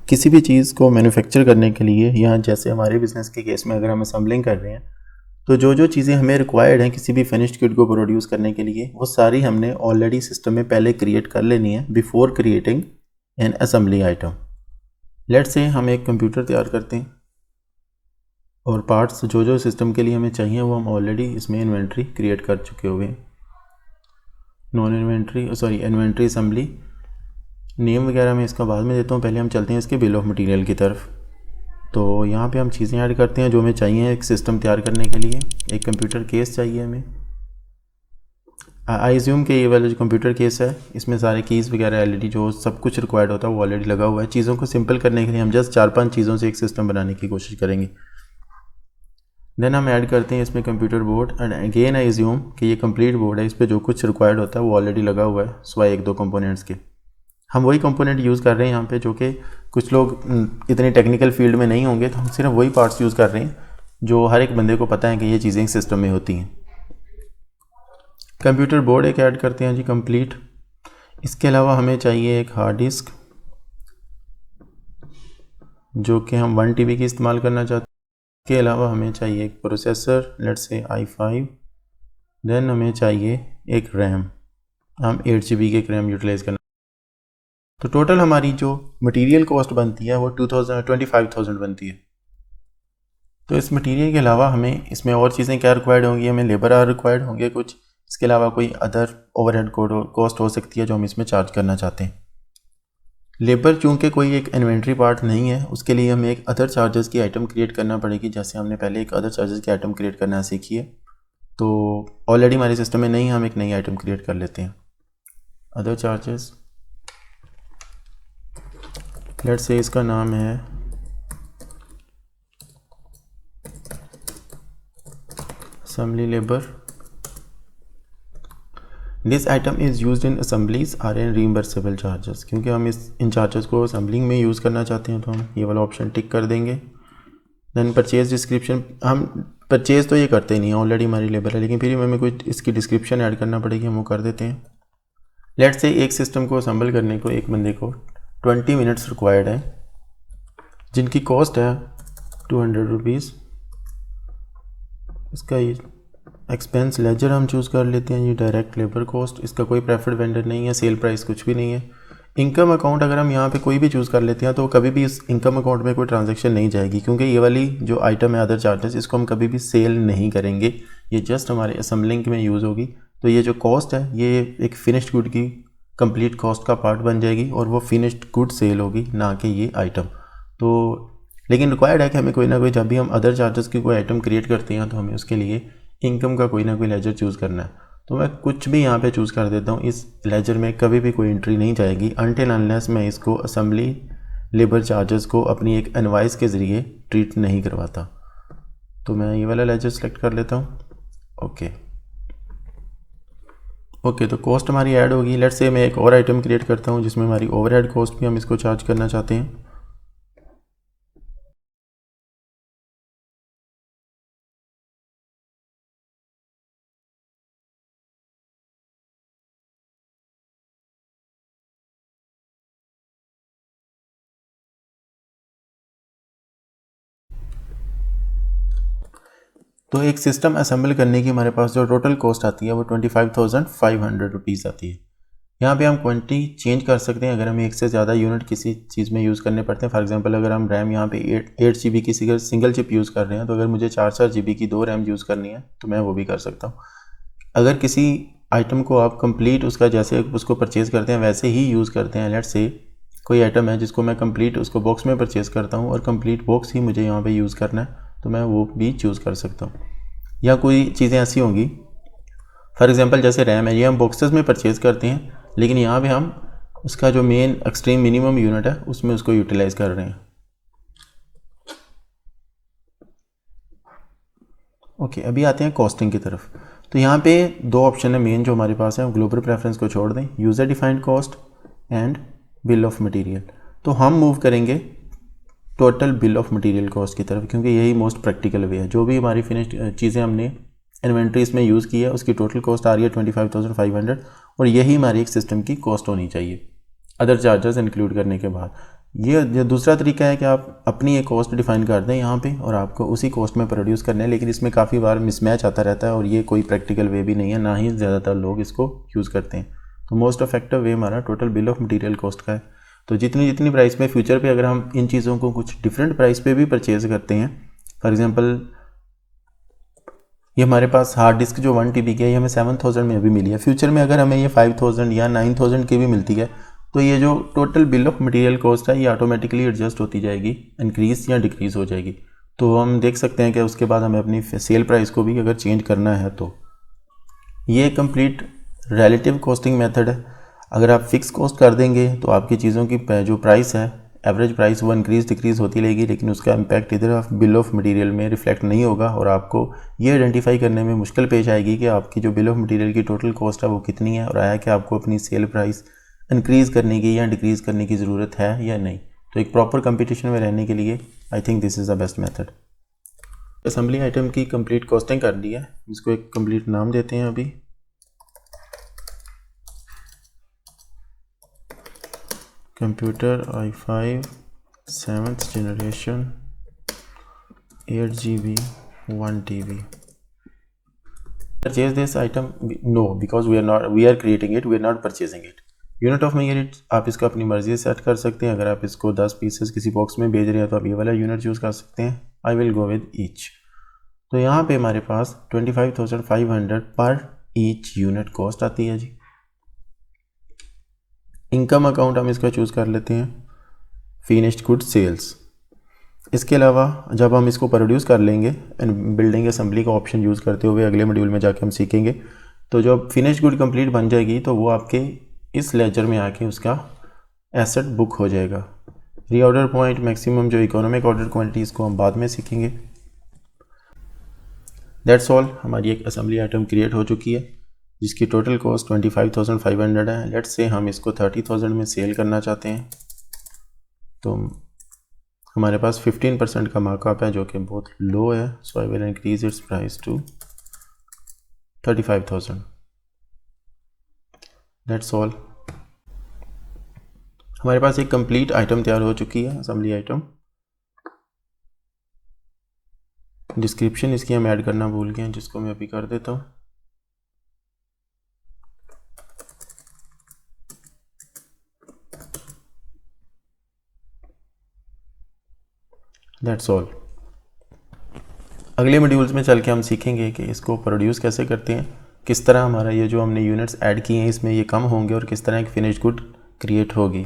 किसी भी चीज़ को मैन्युफैक्चर करने के लिए या जैसे हमारे बिज़नेस के केस में अगर हम असेंबलिंग कर रहे हैं तो जो जो चीज़ें हमें रिक्वायर्ड हैं किसी भी फिनिश्ड गुड को प्रोड्यूस करने के लिए वो सारी हमने ऑलरेडी सिस्टम में पहले क्रिएट कर लेनी है before creating an assembly item. Let's say हम एक कंप्यूटर तैयार करते हैं और पार्ट्स जो जो सिस्टम के लिए हमें चाहिए वो हम ऑलरेडी इसमें इन्वेंट्री क्रिएट कर चुके हुए हैं। इन्वेंट्री असेंबली नेम वगैरह मैं इसका बाद में देता हूँ, पहले हम चलते हैं इसके बिल ऑफ मटेरियल की तरफ। तो यहाँ पे हम चीज़ें ऐड करते हैं जो हमें चाहिए एक सिस्टम तैयार करने के लिए। एक कंप्यूटर केस चाहिए हमें। आई एज्यूम कि ये वाला जो कंप्यूटर केस है इसमें सारे कीज़ वगैरह एलईडी जो सब कुछ रिक्वायर्ड होता है वो ऑलरेडी लगा हुआ है। चीज़ों को सिंपल करने के लिए हम जस्ट 4-5 चीज़ों से एक सिस्टम बनाने की कोशिश करेंगे। देन हम ऐड करते हैं इसमें computer board and again I assume कि ये कंप्लीट बोर्ड है, इस पर जो कुछ रिक्वायर्ड होता है वो ऑलरेडी लगा हुआ है सिवाय 1-2 कंपोनेंट्स के। हम वही कंपोनेंट यूज़ कर रहे हैं यहाँ पे जो कि कुछ लोग इतने टेक्निकल फील्ड में नहीं होंगे, तो हम सिर्फ वही पार्ट्स यूज़ कर रहे हैं जो हर एक बंदे को पता है कि ये चीज़ें सिस्टम में होती हैं। कंप्यूटर बोर्ड एक ऐड करते हैं जी कंप्लीट। इसके अलावा हमें चाहिए एक हार्ड डिस्क जो कि हम 1 TB की इस्तेमाल करना चाहते हैं। इसके अलावा हमें चाहिए एक processor, let's say i5। Then हमें चाहिए एक रैम, हम 8 GB के रैम यूटिलाइज़ करना। तो टोटल हमारी जो मटेरियल कॉस्ट बनती है वो 25,000 बनती है। तो इस मटेरियल के अलावा हमें इसमें और चीज़ें क्या रिक्वायर्ड होंगी, हमें लेबर आवर रिक्वायर्ड होंगे कुछ, इसके अलावा कोई अदर ओवरहेड कॉस्ट हो सकती है जो हम इसमें चार्ज करना चाहते हैं। लेबर चूँकि कोई एक इन्वेंट्री पार्ट नहीं है उसके लिए हमें एक अदर चार्जेस की आइटम क्रिएट करना पड़ेगी, जैसे हमने पहले एक अदर चार्जेस की आइटम क्रिएट करना सीखी है। तो ऑलरेडी हमारे सिस्टम में नहीं, हम एक नई आइटम क्रिएट कर लेते हैं। अदर चार्जेस, लेट्स से इसका नाम है assembly labour. This item is used in assemblies or an reimbursable charges. क्योंकि हम इन चार्जेस को असेंबलिंग में यूज़ करना चाहते हैं तो हम ये वाला ऑप्शन टिक कर देंगे। देन परचेज डिस्क्रिप्शन, हम परचेज तो ये करते ही नहीं, ऑलरेडी हमारी लेबर है, लेकिन फिर हमें कोई इसकी डिस्क्रिप्शन ऐड करना पड़ेगी, हम वो कर देते हैं। लेट्स से एक सिस्टम को असेंबल करने को एक बंदे को 20 मिनट्स रिक्वायर्ड है, जिनकी कॉस्ट है 200 रुपीज़। इसका ये एक्सपेंस लेजर हम चूज़ कर लेते हैं, ये डायरेक्ट लेबर कॉस्ट, इसका कोई प्रेफर्ड वेंडर नहीं है, सेल प्राइस कुछ भी नहीं है। इनकम अकाउंट अगर हम यहाँ पे कोई भी चूज़ कर लेते हैं तो कभी भी इस इनकम अकाउंट में कोई ट्रांजैक्शन नहीं जाएगी, क्योंकि ये वाली जो आइटम है अदर चार्जेस इसको हम कभी भी सेल नहीं करेंगे, ये जस्ट हमारे असेंबलिंग में यूज़ होगी। तो ये जो कॉस्ट है ये एक फिनिश्ड गुड की कंप्लीट कॉस्ट का पार्ट बन जाएगी और वो फिनिश्ड गुड सेल होगी, ना कि ये आइटम। तो लेकिन रिक्वायर्ड है कि हमें कोई ना कोई, जब भी हम अदर चार्जेस की कोई आइटम क्रिएट करते हैं तो हमें उसके लिए इनकम का कोई ना कोई लेजर चूज़ करना है। तो मैं कुछ भी यहाँ पे चूज़ कर देता हूँ, इस लेजर में कभी भी कोई एंट्री नहीं जाएगी अनटिल अनलेस मैं इसको असेंबली लेबर चार्जेस को अपनी एक इनवॉइस के ज़रिए ट्रीट नहीं करवाता। तो मैं ये वाला लेजर सेलेक्ट कर लेता हूँ। ओके, तो कॉस्ट हमारी ऐड होगी। लेट्स से मैं एक और आइटम क्रिएट करता हूँ जिसमें हमारी ओवरहेड कॉस्ट भी हम इसको चार्ज करना चाहते हैं। तो एक सिस्टम असेंबल करने की हमारे पास जो टोटल कॉस्ट आती है वो 25,500 रुपीज़ आती है। यहाँ पे हम क्वांटिटी चेंज कर सकते हैं अगर हमें एक से ज़्यादा यूनिट किसी चीज़ में यूज़ करने पड़ते हैं। फॉर एग्जांपल अगर हम रैम यहाँ पे 8 GB की सिंगल चिप यूज़ कर रहे हैं, तो अगर मुझे 4 GB की 2 रैम यूज़ करनी है तो मैं वो भी कर सकता हूँ। अगर किसी आइटम को आप कंप्लीट उसका जैसे उसको परचेज़ करते हैं वैसे ही यूज़ करते हैं, लेट्स से कोई आइटम है जिसको मैं कंप्लीट उसको बॉक्स में परचेज़ करता हूँ और कंप्लीट बॉक्स ही मुझे यहाँ पे यूज़ करना है, तो मैं वो भी चूज़ कर सकता हूँ। या कोई चीज़ें ऐसी होंगी, फॉर एग्जांपल जैसे रैम है, ये हम बॉक्सेस में परचेज़ करते हैं, लेकिन यहाँ पे हम उसका जो मेन एक्सट्रीम मिनिमम यूनिट है उसमें उसको यूटिलाइज़ कर रहे हैं। ओके, अभी आते हैं कॉस्टिंग की तरफ। तो यहाँ पे 2 ऑप्शन है मेन जो हमारे पास है, ग्लोबल प्रेफरेंस को छोड़ दें, user defined cost and bill of material. तो हम मूव करेंगे total bill of material cost की तरफ, क्योंकि यही मोस्ट प्रैक्टिकल वे है। जो भी हमारी फिनिश्ड चीज़ें हमने इन्वेंट्रीज में यूज़ की है उसकी टोटल कॉस्ट आ रही है 25,500 और यही हमारी एक सिस्टम की कॉस्ट होनी चाहिए अदर चार्जेस इंक्लूड करने के बाद। ये दूसरा तरीका है कि आप अपनी एक कॉस्ट डिफाइन कर दें यहाँ पे और आपको उसी कॉस्ट में प्रोड्यूस करना है, लेकिन इसमें काफ़ी बार मिसमैच आता रहता है और ये कोई प्रैक्टिकल वे भी नहीं है, ना ही ज़्यादातर लोग इसको यूज़ करते हैं। तो मोस्ट इफेक्टिव वे हमारा total bill of material cost का है। तो जितनी जितनी प्राइस में फ्यूचर पे अगर हम इन चीज़ों को कुछ डिफरेंट प्राइस पे भी परचेज़ करते हैं, फॉर एग्जांपल ये हमारे पास हार्ड डिस्क जो 1 TB की है ये हमें 7000 में अभी मिली है, फ्यूचर में अगर हमें ये 5000 या 9000 की भी मिलती है तो ये जो total bill of material cost है ये ऑटोमेटिकली एडजस्ट होती जाएगी, इंक्रीज़ या डिक्रीज़ हो जाएगी। तो हम देख सकते हैं कि उसके बाद हमें अपनी सेल प्राइस को भी अगर चेंज करना है तो ये कंप्लीट रिलेटिव कॉस्टिंग मेथड है। अगर आप फिक्स कॉस्ट कर देंगे तो आपकी चीज़ों की जो प्राइस है एवरेज प्राइस वो इंक्रीज़ डिक्रीज़ होती रहेगी, लेकिन उसका इम्पैक्ट इधर बिल ऑफ मटेरियल में रिफ्लेक्ट नहीं होगा और आपको ये आइडेंटिफाई करने में मुश्किल पेश आएगी कि आपकी जो बिल ऑफ मटेरियल की टोटल कॉस्ट है वो कितनी है और आया कि आपको अपनी सेल प्राइस इंक्रीज़ करने की या डिक्रीज़ करने की ज़रूरत है या नहीं। तो एक प्रॉपर कंपटीशन में रहने के लिए I think this is the best method. Assembly item की कंप्लीट कॉस्टिंग कर दी है, इसको एक कंप्लीट नाम देते हैं अभी। Computer i5 7th generation 8GB 1 TB। Purchase this item? No, because we are creating it, we are not purchasing it। Unit of measure आप इसको अपनी मर्जी से सेट कर सकते हैं। अगर आप इसको 10 पीसेस किसी बॉक्स में भेज रहे हैं तो आप ये वाला यूनिट चूज़ कर सकते हैं। I will go with each. तो यहाँ पे हमारे पास 25,500 पर ईच यूनिट कॉस्ट आती है जी। इनकम अकाउंट हम इसका चूज़ कर लेते हैं फिनिश्ड गुड सेल्स। इसके अलावा जब हम इसको प्रोड्यूस कर लेंगे बिल्डिंग असेंबली का ऑप्शन यूज़ करते हुए अगले मॉड्यूल में जाके हम सीखेंगे, तो जब फिनिश्ड गुड कंप्लीट बन जाएगी तो वो आपके इस लेजर में आके उसका एसेट बुक हो जाएगा। रीऑर्डर पॉइंट मैक्सिमम जो इकोनॉमिक ऑर्डर क्वांटिटी इसको हम बाद में सीखेंगे। दैट्स ऑल, हमारी एक असेंबली आइटम क्रिएट हो चुकी है जिसकी टोटल कॉस्ट 25,500 है। लेट्स से हम इसको 30,000 में सेल करना चाहते हैं तो हमारे पास 15% का मार्कअप है जो कि बहुत लो है। So I will increase its price to 35,000। That's all, हमारे पास एक कंप्लीट आइटम तैयार हो चुकी है, असेंबली आइटम। डिस्क्रिप्शन इसकी हम ऐड करना भूल गए हैं जिसको मैं अभी कर देता हूँ। That's all. अगले मॉड्यूल्स में चल के हम सीखेंगे कि इसको प्रोड्यूस कैसे करते हैं, किस तरह हमारा ये जो हमने यूनिट्स ऐड किए हैं इसमें ये कम होंगे और किस तरह एक फिनिश्ड गुड क्रिएट होगी।